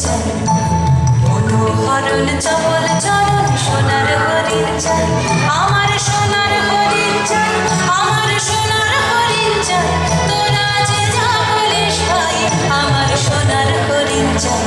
চাই, মনোহরণ চপল চরণ সোনার হরিণ চাই, আমার সোনার হরিণ চাই, আমার সোনার হরিণ চাই, তোরা যে যা বলিস ভাই আমার সোনার হরিণ চাই।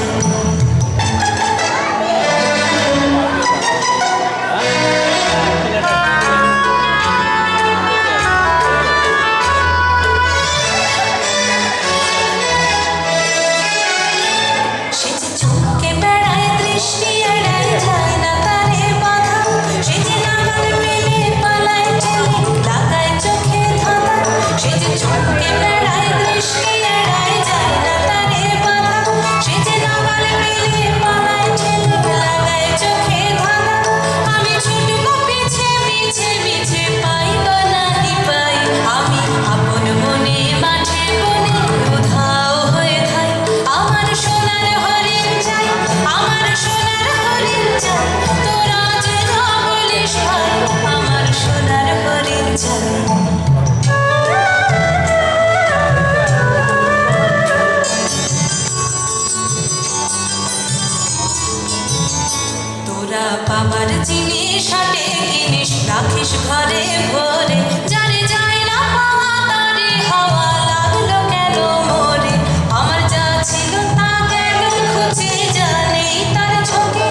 পাবার জিনিস হাটে কিনিস রাখিস ঘরে ভরে, যারে যায় না পাওয়া তারে হাওয়া লাগলো কেন মরে, আমার যা ছিল তা গেল খুঁজে জানি তার ঝোঁকে,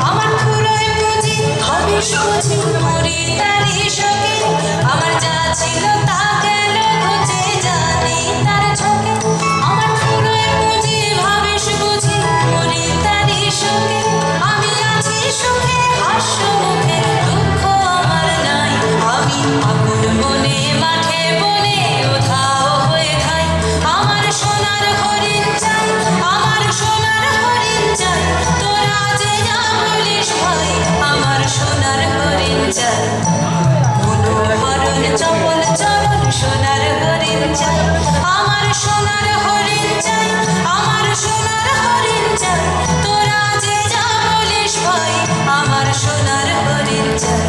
আমার ফুরোয় পুঁজি ভাবিস বুঝি মরি তারি শোকে, আমার যা ছিল তা গেল খুঁজে জানি তার ঝোঁকে, আমার ফুরোয় পুঁজি ভাবিস বুঝি মরি তারি শোকে, আমি আছি সুখে হাস্য মুখে দুঃখ আমার নাই, আমি আপন মনে মাঠে বনে উধাও হয়ে খাই, আমার সোনার হরিণ চাই, আমার সোনার হরিণ চাই, তোরা যে যা বলিস ভাই আমার সোনার হরিণ চাই, মনোহরণ চপল চরণ সোনার হরিণ চাই, আমার সোনার হরিণ চাই, আমার সোনার হরিণ চাই, তোরা যে যা বলিস ভাই আমার সোনার হরিণ চাই।